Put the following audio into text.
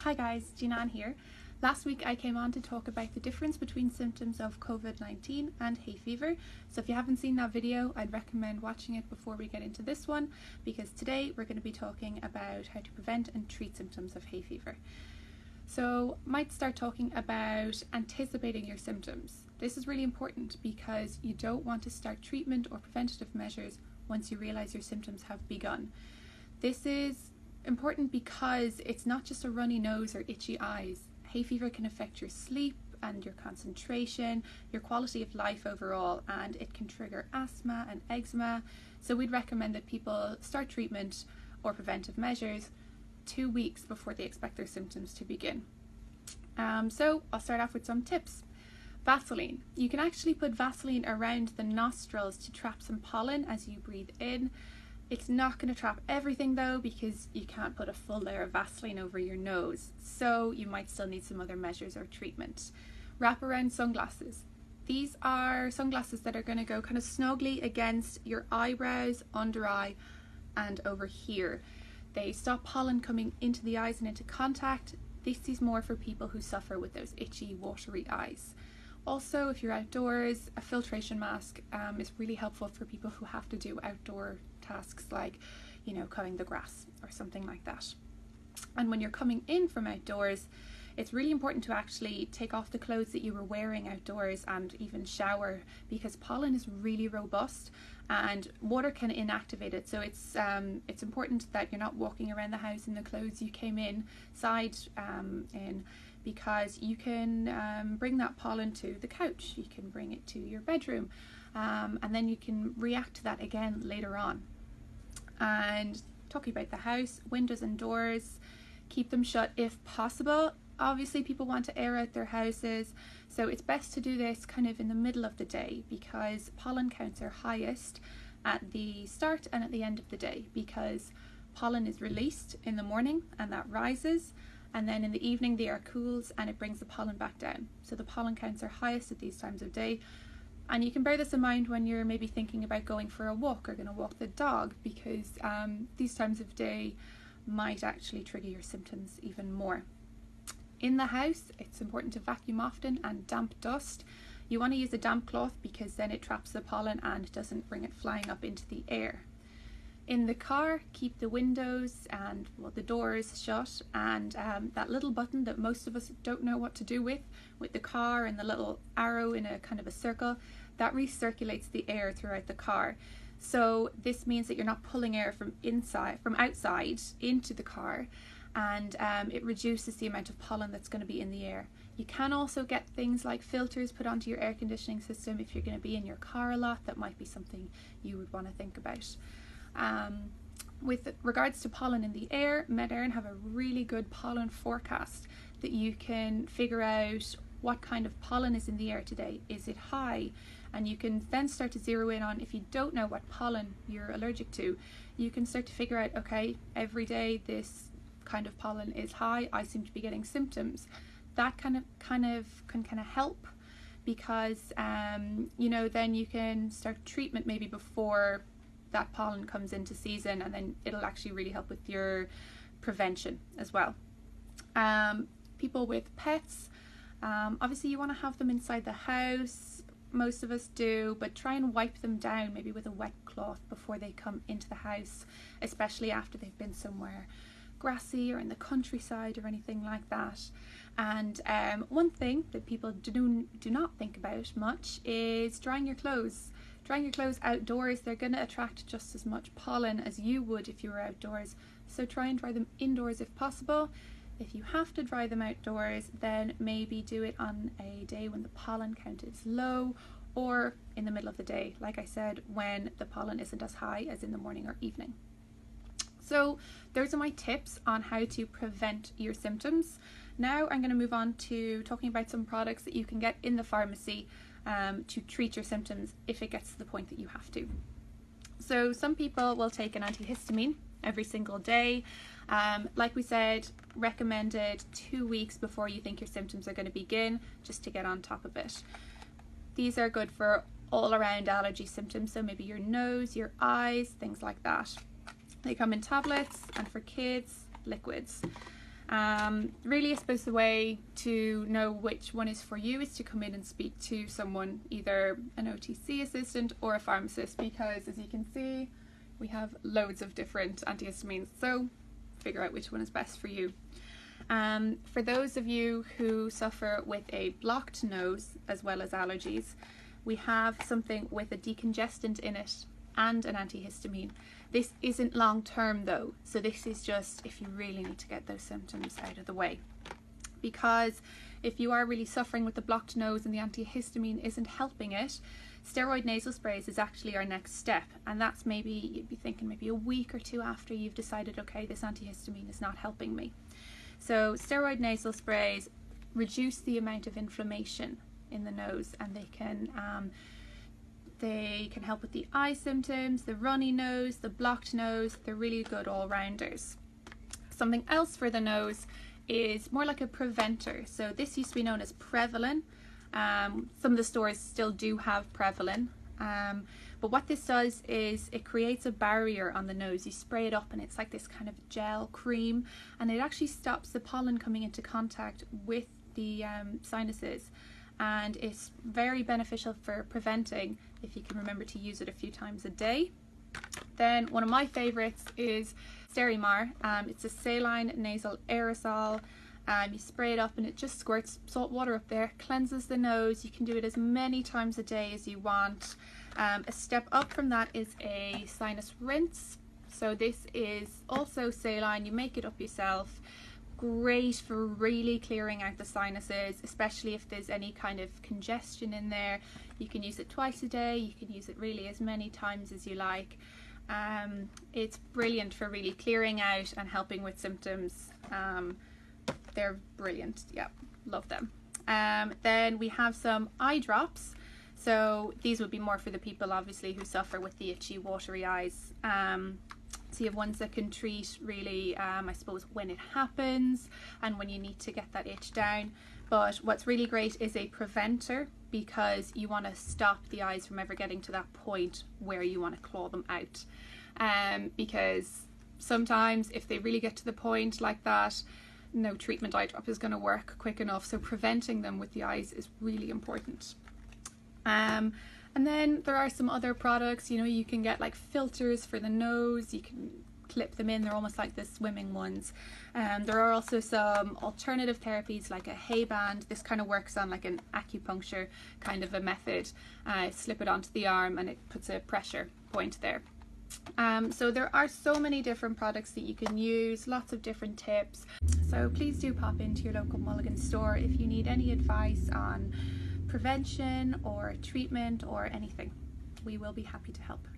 Hi guys, JeanAnne here. Last week I came on to talk about the difference between symptoms of COVID-19 and hay fever. So if you haven't seen that video, I'd recommend watching it before we get into this one, because today we're going to be talking about how to prevent and treat symptoms of hay fever. So might start talking about anticipating your symptoms. This is really important because you don't want to start treatment or preventative measures once you realize your symptoms have begun. This is important because it's not just a runny nose or itchy eyes. Hay fever can affect your sleep and your concentration, your quality of life overall, and it can trigger asthma and eczema. So we'd recommend that people start treatment or preventive measures 2 weeks before they expect their symptoms to begin. So I'll start off with some tips. Vaseline. You can actually put Vaseline around the nostrils to trap some pollen as you breathe in. It's not going to trap everything though, because you can't put a full layer of Vaseline over your nose, so you might still need some other measures or treatment. Wrap around sunglasses. These are sunglasses that are going to go kind of snugly against your eyebrows, under eye and over here. They stop pollen coming into the eyes and into contact. This is more for people who suffer with those itchy, watery eyes. Also, if you're outdoors, a filtration mask is really helpful for people who have to do outdoor tasks like, cutting the grass or something like that. And when you're coming in from outdoors, it's really important to actually take off the clothes that you were wearing outdoors and even shower, because pollen is really robust and water can inactivate it. So it's important that you're not walking around the house in the clothes you came inside in, because you can bring that pollen to the couch, you can bring it to your bedroom, and then you can react to that again later on. And talking about the house, windows and doors, keep them shut if possible. Obviously people want to air out their houses, so it's best to do this kind of in the middle of the day, because pollen counts are highest at the start and at the end of the day, because pollen is released in the morning and that rises, and then in the evening the air cools and it brings the pollen back down. So the pollen counts are highest at these times of day. And you can bear this in mind when you're maybe thinking about going for a walk or going to walk the dog, because these times of day might actually trigger your symptoms even more. In the house, it's important to vacuum often and damp dust. You want to use a damp cloth because then it traps the pollen and doesn't bring it flying up into the air. In the car, keep the windows and the doors shut, and that little button that most of us don't know what to do with the car and the little arrow in a kind of a circle, that recirculates the air throughout the car. So this means that you're not pulling air from outside into the car, and it reduces the amount of pollen that's going to be in the air. You can also get things like filters put onto your air conditioning system if you're going to be in your car a lot. That might be something you would want to think about. With regards to pollen in the air, Met Éireann have a really good pollen forecast that you can figure out what kind of pollen is in the air today. Is it high? And you can then start to zero in on, if you don't know what pollen you're allergic to, you can start to figure out, okay, every day this kind of pollen is high, I seem to be getting symptoms. That kind of can help, because then you can start treatment maybe before that pollen comes into season, and then it'll actually really help with your prevention as well. People with pets, obviously you want to have them inside the house. Most of us do, but try and wipe them down maybe with a wet cloth before they come into the house, especially after they've been somewhere grassy or in the countryside or anything like that. And one thing that people do not think about much is drying your clothes. Drying your clothes outdoors, they're going to attract just as much pollen as you would if you were outdoors. So try and dry them indoors if possible. If you have to dry them outdoors, then maybe do it on a day when the pollen count is low, or in the middle of the day, like I said, when the pollen isn't as high as in the morning or evening. So those are my tips on how to prevent your symptoms. Now I'm going to move on to talking about some products that you can get in the pharmacy to treat your symptoms if it gets to the point that you have to. So some people will take an antihistamine every single day. Like we said, recommended 2 weeks before you think your symptoms are going to begin, just to get on top of it. These are good for all around allergy symptoms, so maybe your nose, your eyes, things like that. They come in tablets, and for kids, liquids. Really, I suppose the way to know which one is for you is to come in and speak to someone, either an OTC assistant or a pharmacist, because as you can see, we have loads of different antihistamines, so figure out which one is best for you. For those of you who suffer with a blocked nose as well as allergies, we have something with a decongestant in it and an antihistamine. This isn't long term though, so this is just if you really need to get those symptoms out of the way. Because if you are really suffering with the blocked nose and the antihistamine isn't helping it, steroid nasal sprays is actually our next step, and that's maybe, you'd be thinking maybe a week or two after you've decided, okay, this antihistamine is not helping me. So steroid nasal sprays reduce the amount of inflammation in the nose, and they can help with the eye symptoms, the runny nose, the blocked nose. They're really good all-rounders. Something else for the nose is more like a preventer. So this used to be known as Prevalin. Some of the stores still do have Prevalin. But what this does is it creates a barrier on the nose. You spray it up and it's like this kind of gel cream, and it actually stops the pollen coming into contact with the sinuses. And it's very beneficial for preventing if you can remember to use it a few times a day. Then one of my favorites is Sterimar. It's a saline nasal aerosol. You spray it up and it just squirts salt water up there, cleanses the nose. You can do it as many times a day as you want. A step up from that is a sinus rinse. So this is also saline. You make it up yourself. Great for really clearing out the sinuses, especially if there's any kind of congestion in there. You can use it twice a day. You can use it really as many times as you like. It's brilliant for really clearing out and helping with symptoms. They're brilliant. Yeah, love them. Then we have some eye drops. So these would be more for the people obviously who suffer with the itchy, watery eyes. So you have ones that can treat really, I suppose, when it happens and when you need to get that itch down. But what's really great is a preventer, because you want to stop the eyes from ever getting to that point where you want to claw them out. Because sometimes if they really get to the point like that, no treatment eye drop is going to work quick enough. So preventing them with the eyes is really important. And then there are some other products, you know, you can get like filters for the nose, you can clip them in, they're almost like the swimming ones. There are also some alternative therapies like a hay band. This kind of works on like an acupuncture kind of a method. Slip it onto the arm and it puts a pressure point there. So there are so many different products that you can use, lots of different tips. So please do pop into your local Mulligan store if you need any advice on prevention or treatment or anything. We will be happy to help.